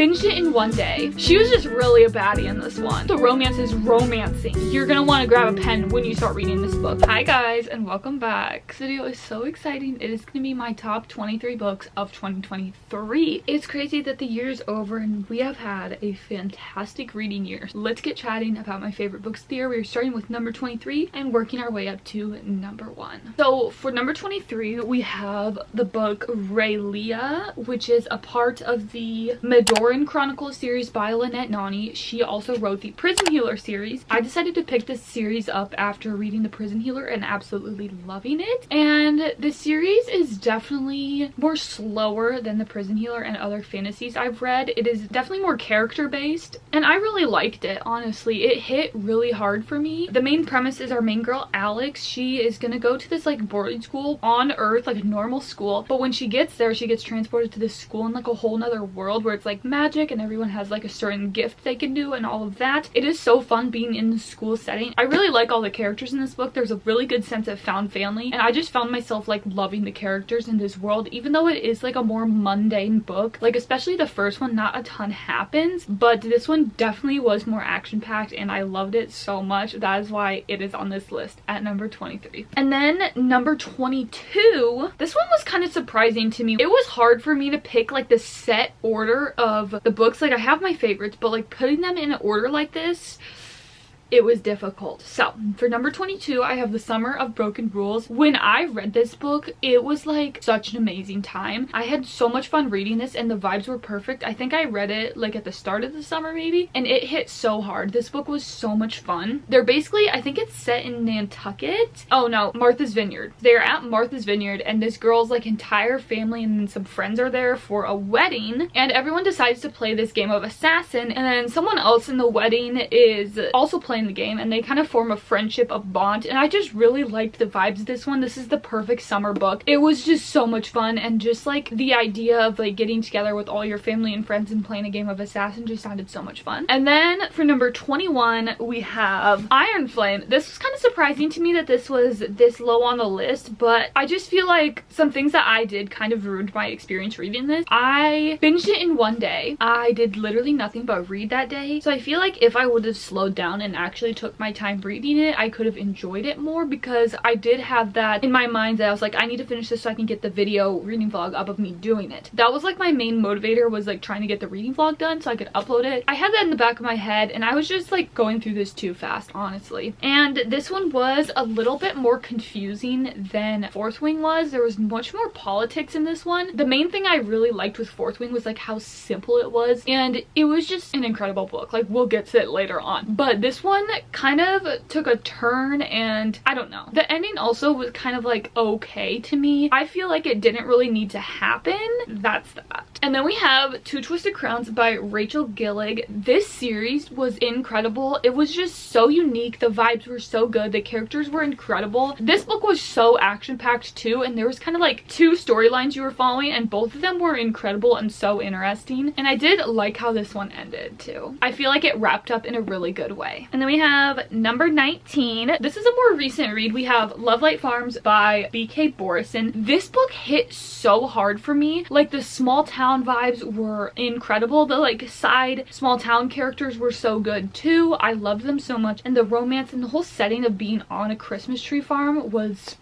Binged it in one day. She was just really a baddie in this one. The romance is romancing. You're gonna want to grab a pen when you start reading this book. Hi guys, and welcome back. This video is so exciting. It is gonna be my top 23 books of 2023. It's crazy that the year's over and we have had a fantastic reading year. Let's get chatting about my favorite books of the year. We're starting with number 23 and working our way up to number 1. So for number 23, we have the book Raylia, which is a part of the Medoran Chronicles series by Lynette Noni. She also wrote the Prison Healer series. I decided to pick this series up after reading the Prison Healer and absolutely loving it. And the series is definitely more slower than the Prison Healer and other fantasies I've read. It is definitely more character based and I really liked it, honestly. It hit really hard for me. The main premise is our main girl Alex. She is gonna go to this like boarding school on Earth, like a normal school, but when she gets there she gets transported to this school in like a whole nother world where it's like magic and everyone has like a certain gift they can do and all of that. It is so fun being in the school setting. I really like all the characters in this book. There's a really good sense of found family and I just found myself like loving the characters in this world, even though it is like a more mundane book. Like especially the first one, not a ton happens, but this one definitely was more action packed and I loved it so much. That is why it is on this list at number 23. And then number 22, this one was kind of surprising to me. It was hard for me to pick like the set order of the books. Like I have my favorites, but like putting them in order like this, it was difficult. So for number 22, I have The Summer of Broken Rules. When I read this book, it was like such an amazing time. I had so much fun reading this and the vibes were perfect. I think I read it like at the start of the summer maybe, and it hit so hard. This book was so much fun. They're basically, I think it's set in Nantucket. Oh no, Martha's Vineyard. They're at Martha's Vineyard and this girl's like entire family and some friends are there for a wedding, and everyone decides to play this game of assassin, and then someone else in the wedding is also playing the game and they kind of form a friendship, a bond, and I just really liked the vibes of this one. This is the perfect summer book. It was just so much fun, and just like the idea of like getting together with all your family and friends and playing a game of assassin just sounded so much fun. And then for number 21, we have Iron Flame. This was kind of surprising to me that this was this low on the list, but I just feel like some things that I did kind of ruined my experience reading this. I binged it in one day. I did literally nothing but read that day, so I feel like if I would have slowed down and actually took my time reading it, I could have enjoyed it more, because I did have that in my mind that I was like, I need to finish this so I can get the video reading vlog up of me doing it. That was like my main motivator, was like trying to get the reading vlog done so I could upload it. I had that in the back of my head and I was just like going through this too fast, honestly. And this one was a little bit more confusing than Fourth Wing was. There was much more politics in this one. The main thing I really liked with Fourth Wing was like how simple it was, and it was just an incredible book. Like we'll get to it later on, but this one kind of took a turn and I don't know. The ending also was kind of like okay to me. I feel like it didn't really need to happen. That's that. And then we have Two Twisted Crowns by Rachel Gillig. This series was incredible. It was just so unique. The vibes were so good. The characters were incredible. This book was so action-packed too, and there was kind of like two storylines you were following and both of them were incredible and so interesting. And I did like how this one ended too. I feel like it wrapped up in a really good way. And then we have number 19. This is a more recent read. We have Lovelight Farms by B.K. Borison. This book hit so hard for me. Like the small town vibes were incredible. The like side small town characters were so good too. I loved them so much, and the romance and the whole setting of being on a Christmas tree farm was,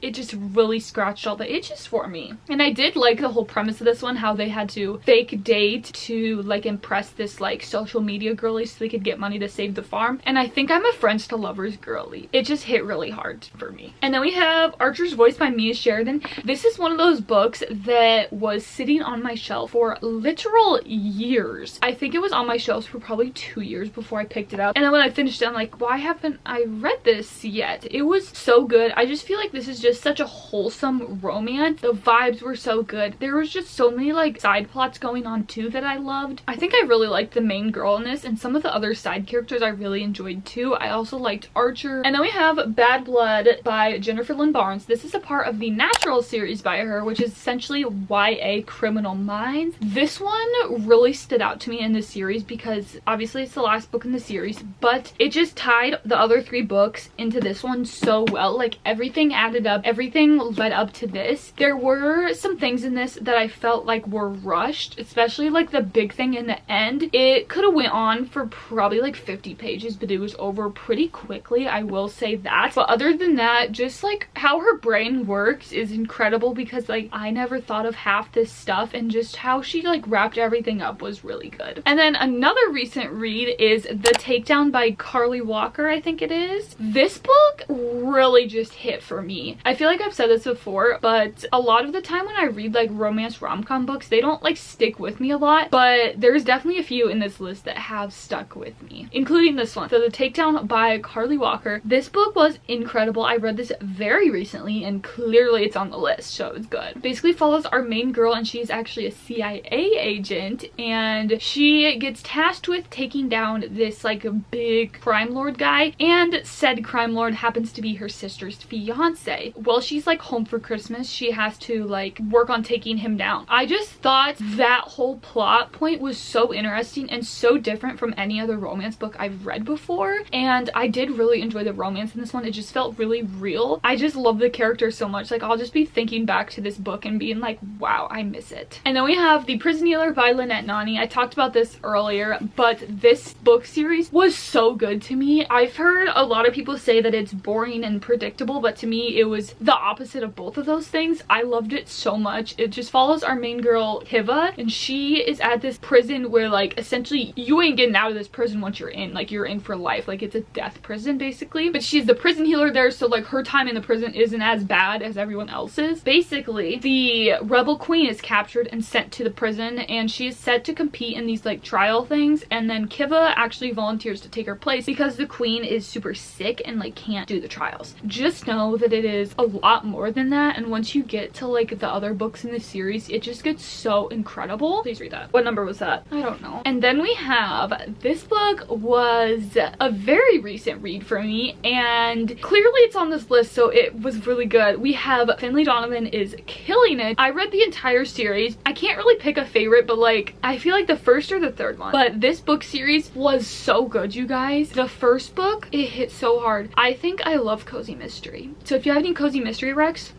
it just really scratched all the itches for me. And I did like the whole premise of this one, how they had to fake date to like impress this like social media girly so they could get money to save the farm. And I think I'm a friends to lovers girly. It just hit really hard for me. And then we have Archer's Voice by Mia Sheridan. This is one of those books that was sitting on my shelf for literal years. I think it was on my shelves for probably 2 years before I picked it up. And then when I finished it, I'm like, why haven't I read this yet? It was so good. I just feel like this is just such a wholesome romance. The vibes were so good. There was just so many like side plots going on too that I loved. I think I really liked the main girl in this, and some of the other side characters I really enjoyed too. I also liked Archer. And then we have Bad Blood by Jennifer Lynn Barnes. This is a part of the Natural series by her, which is essentially YA Criminal Minds. This one really stood out to me in this series because obviously it's the last book in the series, but it just tied the other 3 books into this one so well. Like everything added up up. Everything led up to this. There were some things in this that I felt like were rushed, especially like the big thing in the end. It could have went on for probably like 50 pages, but it was over pretty quickly, I will say that. But other than that, just like how her brain works is incredible, because like I never thought of half this stuff, and just how she like wrapped everything up was really good. And then another recent read is The Takedown by Carly Walker, I think it is. This book really just hit for me. I feel like I've said this before, but a lot of the time when I read like romance rom-com books, they don't like stick with me a lot, but there's definitely a few in this list that have stuck with me, including this one. So The Takedown by Carly Walker. This book was incredible. I read this very recently and clearly it's on the list, so it's good. Basically follows our main girl, and she's actually a CIA agent, and she gets tasked with taking down this like big crime lord guy, and said crime lord happens to be her sister's fiance. While she's like home for Christmas, she has to like work on taking him down. I just thought that whole plot point was so interesting and so different from any other romance book I've read before, and I did really enjoy the romance in this one. It just felt really real. I just love the character so much. Like I'll just be thinking back to this book and being like, wow, I miss it. And then we have The Prison Healer by Lynette Nani. I talked about this earlier, but this book series was so good to me. I've heard a lot of people say that it's boring and predictable, but to me it was the opposite of both of those things. I loved it so much. It just follows our main girl Hiva, and she is at this prison where like essentially you ain't getting out of this prison once you're in. Like you're in for life. Like it's a death prison basically, but she's the prison healer there, so like her time in the prison isn't as bad as everyone else's. Basically the rebel queen is captured and sent to the prison, and she is set to compete in these like trial things, and then Kiva actually volunteers to take her place because the queen is super sick and like can't do the trials. Just know that it is a lot more than that, and once you get to like the other books in the series, it just gets so incredible. Please read that. What number was that? I don't know. And then we have, this book was a very recent read for me, and clearly it's on this list, so it was really good. We have Finlay Donovan is killing it. I read the entire series. I can't really pick a favorite, but like I feel like the first or the third one, but this book series was so good, you guys. The first book, it hit so hard. I think I love cozy mystery, so if you have any cozy mystery recs,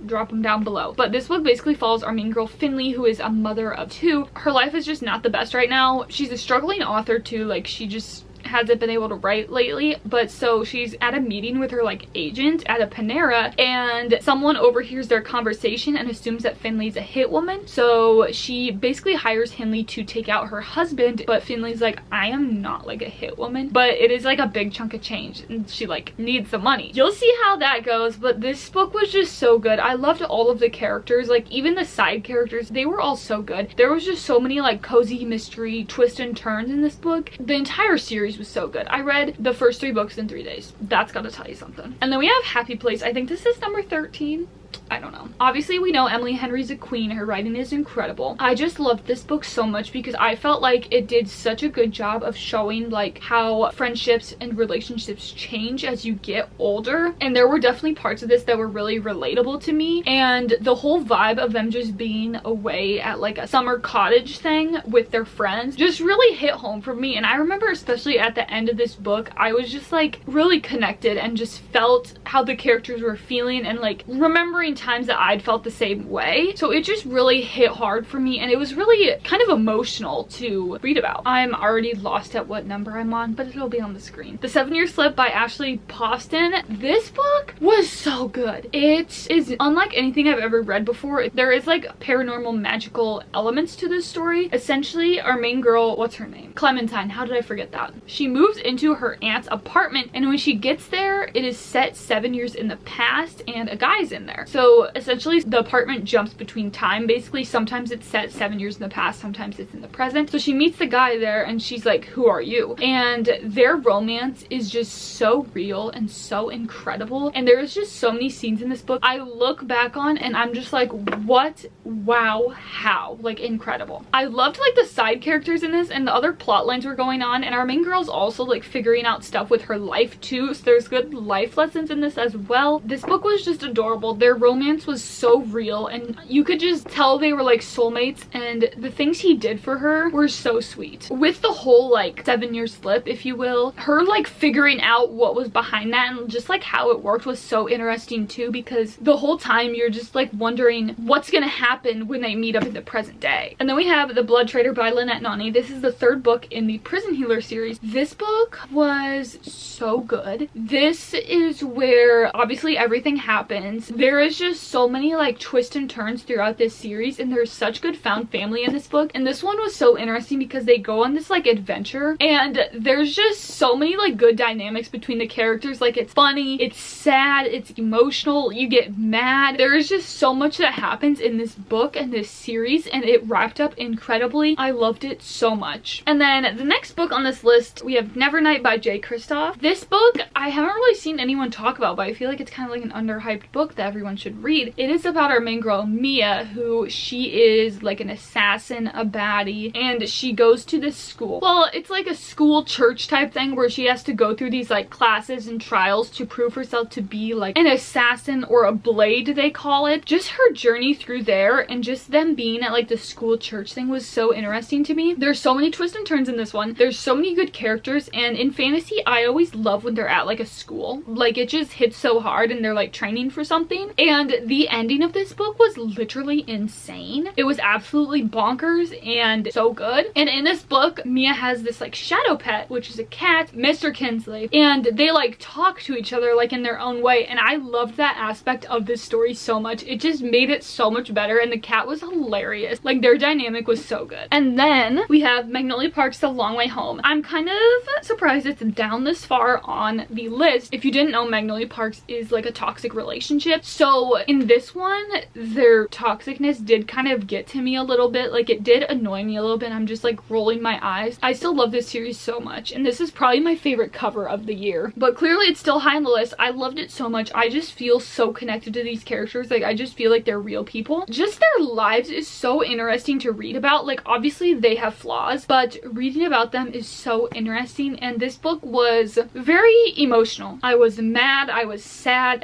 drop them down below. But this book basically follows our main girl Finlay, who is a mother of two. Her life is just not the best right now. She's a struggling author too. Like she just hasn't been able to write lately, but so she's at a meeting with her like agent at a Panera, and someone overhears their conversation and assumes that Finlay's a hit woman, so she basically hires Finlay to take out her husband, but Finlay's like, I am not like a hit woman, but it is like a big chunk of change and she like needs the money. You'll see how that goes, but this book was just so good. I loved all of the characters, like even the side characters, they were all so good. There was just so many like cozy mystery twists and turns in this book. The entire series was so good. I read the first 3 books in 3 days. That's gotta tell you something. And then we have Happy Place. I think this is number 13. I don't know. Obviously we know Emily Henry's a queen. Her writing is incredible. I just loved this book so much because I felt like it did such a good job of showing like how friendships and relationships change as you get older, and there were definitely parts of this that were really relatable to me, and the whole vibe of them just being away at like a summer cottage thing with their friends just really hit home for me. And I remember especially at the end of this book, I was just like really connected and just felt how the characters were feeling, and like remembering times that I'd felt the same way. So it just really hit hard for me, and it was really kind of emotional to read about. I'm already lost at what number I'm on, but it'll be on the screen. The 7-Year Slip by Ashley Poston. This book was so good. It is unlike anything I've ever read before. There is like paranormal magical elements to this story. Essentially our main girl, what's her name? Clementine. How did I forget that? She moves into her aunt's apartment, and when she gets there, it is set 7 years in the past and a guy's in there. So essentially the apartment jumps between time. Basically sometimes it's set 7 years in the past, sometimes it's in the present. So she meets the guy there and she's like, who are you? And their romance is just so real and so incredible, and there is just so many scenes in this book I look back on and I'm just like, what? Wow, how? Like incredible. I loved like the side characters in this, and the other plot lines were going on, and our main girl's also like figuring out stuff with her life too, so there's good life lessons in this as well. This book was just adorable. There romance was so real, and you could just tell they were like soulmates, and the things he did for her were so sweet. With the whole like 7-year slip, if you will, her like figuring out what was behind that and just like how it worked was so interesting too, because the whole time you're just like wondering what's gonna happen when they meet up in the present day. And then we have The Blood Trader by Lynette Noni. This is the 3rd book in the Prison Healer series. This book was so good. This is where obviously everything happens. There is just so many like twists and turns throughout this series, and there's such good found family in this book. And this one was so interesting because they go on this like adventure, and there's just so many like good dynamics between the characters. Like, it's funny, it's sad, it's emotional, you get mad. There is just so much that happens in this book and this series, and it wrapped up incredibly. I loved it so much. And then the next book on this list, we have Nevernight by Jay Kristoff. This book I haven't really seen anyone talk about, but I feel like it's kind of like an underhyped book that everyone should read. It is about our main girl Mia, who she is like an assassin, a baddie, and she goes to this school. Well, it's like a school church type thing where she has to go through these like classes and trials to prove herself to be like an assassin, or a blade they call it. Just her journey through there and just them being at like the school church thing was so interesting to me. There's so many twists and turns in this one. There's so many good characters, and in fantasy I always love when they're at like a school. Like, it just hits so hard and they're like training for something. And the ending of this book was literally insane. It was absolutely bonkers and so good. And in this book, Mia has this like shadow pet, which is a cat, Mr. Kinsley, and they like talk to each other like in their own way, and I loved that aspect of this story so much. It just made it so much better, and the cat was hilarious. Like, their dynamic was so good. And then we have Magnolia Park's The Long Way Home. I'm kind of surprised it's down this far on the list. If you didn't know, Magnolia Parks is like a toxic relationship, so in this one their toxicness did kind of get to me a little bit. Like, it did annoy me a little bit. I'm just like rolling my eyes. I still love this series so much, and this is probably my favorite cover of the year, but clearly it's still high on the list. I loved it so much. I just feel so connected to these characters. Like, I just feel like they're real people. Just their lives is so interesting to read about. Like, obviously they have flaws, but reading about them is so interesting, and this book was very emotional. I was mad, I was sad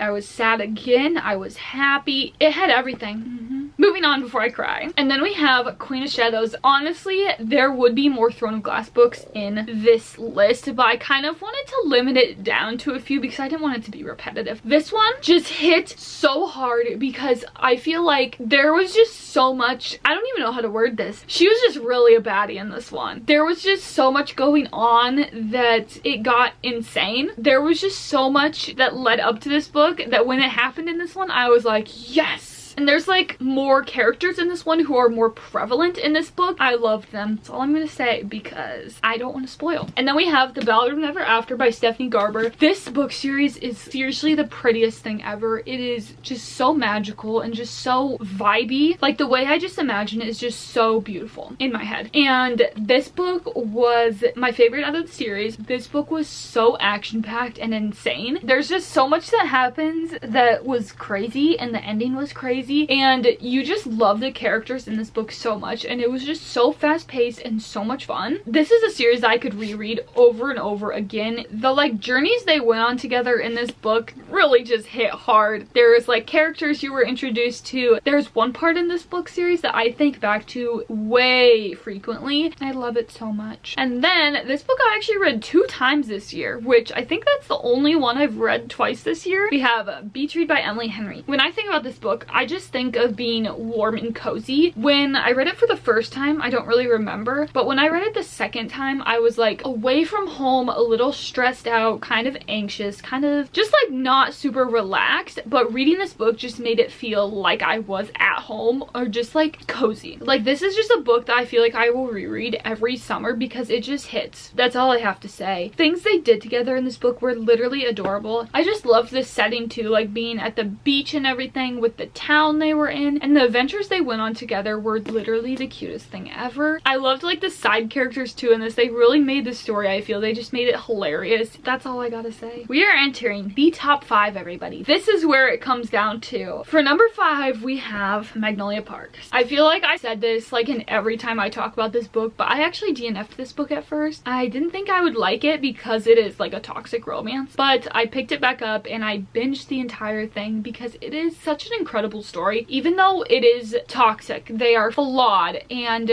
again, I was happy. It had everything. Moving on before I cry. And then we have Queen of Shadows. Honestly, there would be more Throne of Glass books in this list, but I kind of wanted to limit it down to a few because I didn't want it to be repetitive. This one just hit so hard because I feel like there was just so much, I don't even know how to word this. She was just really a baddie in this one. There was just so much going on that it got insane. There was just so much that led up to this book that when it happened in this one, I was like, yes! And there's like more characters in this one who are more prevalent in this book. I loved them. That's all I'm gonna say because I don't want to spoil. And then we have The Ballad of Never After by Stephanie Garber. This book series is seriously the prettiest thing ever. It is just so magical and just so vibey. Like, the way I just imagine it is just so beautiful in my head. And this book was my favorite out of the series. This book was so action-packed and insane. There's just so much that happens that was crazy, and the ending was crazy. And you just love the characters in this book so much, and it was just so fast-paced and so much fun. This is a series that I could reread over and over again. The like journeys they went on together in this book really just hit hard. There's like characters you were introduced to. There's one part in this book series that I think back to way frequently. I love it so much. And then this book I actually read 2 times this year, which I think that's the only one I've read twice this year. We have Beach Read by Emily Henry. When I think about this book, I just think of being warm and cozy. When I read it for the first time, I don't really remember, but when I read it the second time, I was like away from home, a little stressed out, kind of anxious, kind of just like not super relaxed, but reading this book just made it feel like I was at home or just like cozy. Like, this is just a book that I feel like I will reread every summer because it just hits. That's all I have to say. Things they did together in this book were literally adorable. I just loved this setting too, like being at the beach and everything with the town town they were in, and the adventures they went on together were literally the cutest thing ever. I loved like the side characters too in this. They really made the story, I feel. They just made it hilarious. That's all I gotta say. We are entering the top 5, everybody. This is where it comes down to. For number 5, we have Magnolia Park. I feel like I said this like in every time I talk about this book, but I actually DNF'd this book at first. I didn't think I would like it because it is like a toxic romance, but I picked it back up and I binged the entire thing because it is such an incredible story. Even though it is toxic, they are flawed,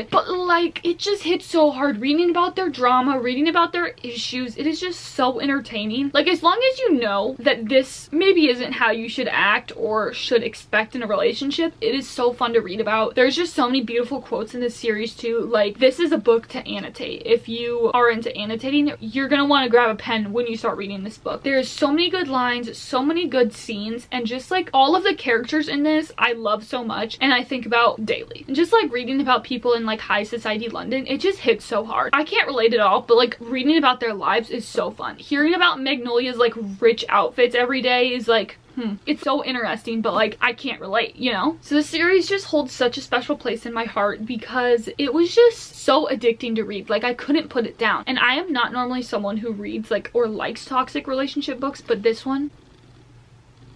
but like it just hits so hard. Reading about their drama, reading about their issues, it is just so entertaining. Like, as long as you know that this maybe isn't how you should act or should expect in a relationship, it is so fun to read about. There's just so many beautiful quotes in this series too. Like, this is a book to annotate. If you are into annotating, you're gonna want to grab a pen when you start reading this book. There's so many good lines, so many good scenes, and just like all of the characters in this I love so much and I think about daily. And just like reading about people in like high society London, it just hits so hard. I can't relate at all, but like reading about their lives is so fun. Hearing about Magnolia's like rich outfits every day is like, it's so interesting, but like I can't relate, you know? So the series just holds such a special place in my heart because it was just so addicting to read. Like, I couldn't put it down. And I am not normally someone who reads like or likes toxic relationship books, but this one,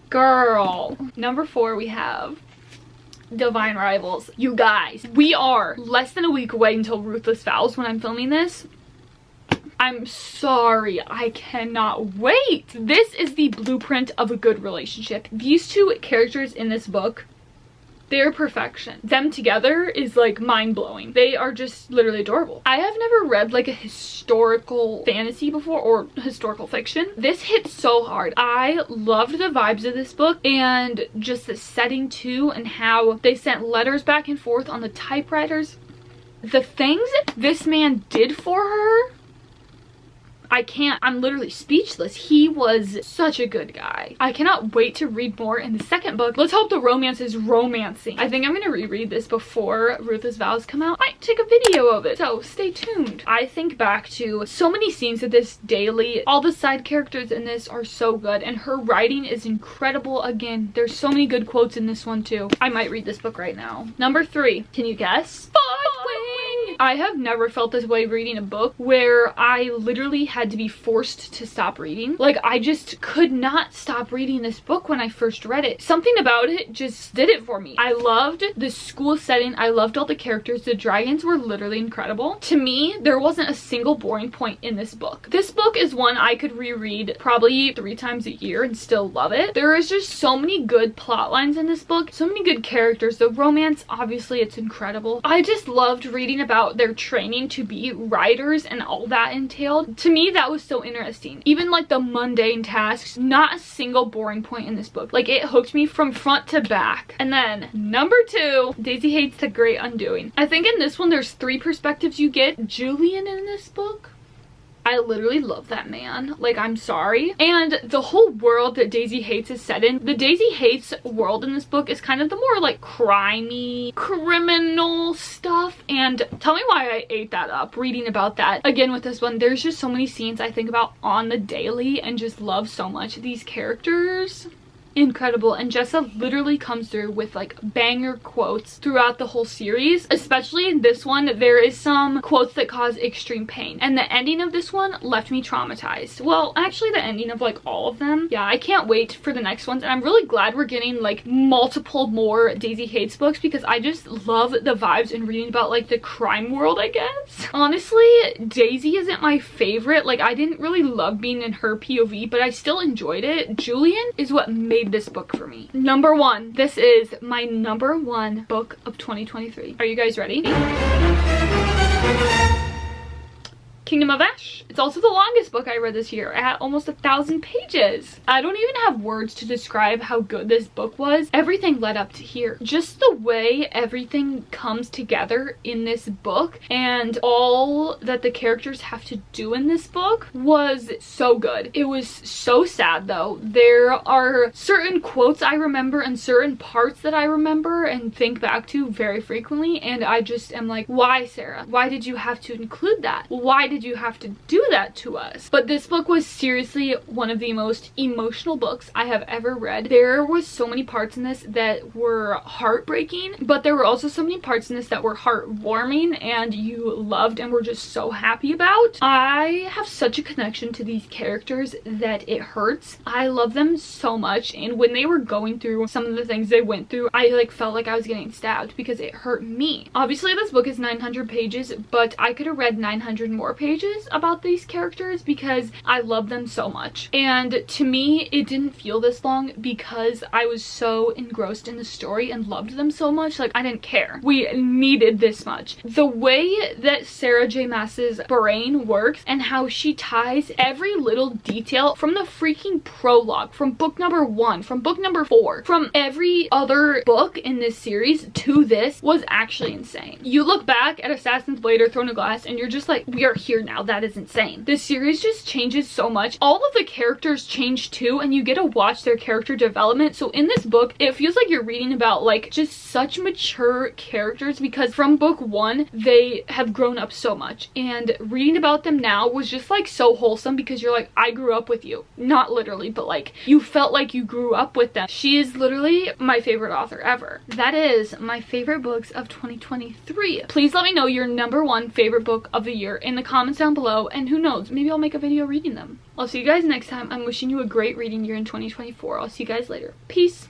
girl. Number 4, we have Divine Rivals. You guys, we are less than a week away until Ruthless Vows when I'm filming this. I'm sorry, I cannot wait. This is the blueprint of a good relationship. These two characters in this book, they're perfection. Them together is like mind-blowing. They are just literally adorable. I have never read like a historical fantasy before or historical fiction. This hits so hard. I loved the vibes of this book and just the setting too, and how they sent letters back and forth on the typewriters. The things this man did for her, I'm literally speechless. He was such a good guy. I cannot wait to read more in the second book. Let's hope the romance is romancing. I think I'm gonna reread this before Ruthless Vows come out. I might take a video of it, so stay tuned. I think back to so many scenes of this daily. All the side characters in this are so good, and her writing is incredible. Again, there's so many good quotes in this one too. I might read this book right now. Number 3, can you guess? Footwing! I have never felt this way reading a book where I literally had to be forced to stop reading. Like, I just could not stop reading this book when I first read it. Something about it just did it for me. I loved the school setting. I loved all the characters. The dragons were literally incredible. To me, there wasn't a single boring point in this book. This book is one I could reread probably 3 times a year and still love it. There is just so many good plot lines in this book, so many good characters. The romance, obviously, it's incredible. I just loved reading about their training to be writers and all that entailed. To me, that was so interesting. Even like the mundane tasks, not a single boring point in this book. Like, it hooked me from front to back. And then number 2, Daisy Hates The Great Undoing. I think in this one there's 3 perspectives you get. Julian in this book, I literally love that man. Like, I'm sorry. And the whole world that Daisy Hates is set in, the Daisy Hates world in this book is kind of the more like crimey, criminal stuff. And tell me why I ate that up reading about that. Again, with this one, there's just so many scenes I think about on the daily and just love so much. These characters, incredible. And Jessa literally comes through with like banger quotes throughout the whole series. Especially in this one, there is some quotes that cause extreme pain, and the ending of this one left me traumatized. Well, actually the ending of like all of them. Yeah, I can't wait for the next ones, and I'm really glad we're getting like multiple more Daisy Hates books because I just love the vibes and reading about like the crime world, I guess. Honestly, Daisy isn't my favorite. Like, I didn't really love being in her POV, but I still enjoyed it. Julian is what made this book for me. Number 1. This is my number 1 book of 2023. Are you guys ready? Kingdom of Ash. It's also the longest book I read this year at almost 1,000 pages. I don't even have words to describe how good this book was. Everything led up to here. Just the way everything comes together in this book and all that the characters have to do in this book was so good. It was so sad though. There are certain quotes I remember and certain parts that I remember and think back to very frequently, and I just am like, why, Sarah? Why did you have to include that? Why did did you have to do that to us? But this book was seriously one of the most emotional books I have ever read. There was so many parts in this that were heartbreaking, but there were also so many parts in this that were heartwarming and you loved and were just so happy about. I have such a connection to these characters that it hurts. I love them so much, and when they were going through some of the things they went through, I like felt like I was getting stabbed because it hurt me. Obviously this book is 900 pages, but I could have read 900 more pages about these characters because I love them so much. And to me, it didn't feel this long because I was so engrossed in the story and loved them so much. Like, I didn't care. We needed this much. The way that Sarah J Maas's brain works and how she ties every little detail from the freaking prologue, from book number 1, from book number 4, from every other book in this series to this was actually insane. You look back at Assassin's Blade or Throne of Glass and you're just like, we are here now. That is insane. This series just changes so much. All of the characters change too, and you get to watch their character development. So in this book, it feels like you're reading about like just such mature characters because from book 1, they have grown up so much, and reading about them now was just like so wholesome because you're like, I grew up with you. Not literally, but like you felt like you grew up with them. She is literally my favorite author ever. That is my favorite books of 2023. Please let me know your #1 favorite book of the year in the comments down below, and who knows, maybe I'll make a video reading them. I'll see you guys next time. I'm wishing you a great reading year in 2024. I'll see you guys later. Peace.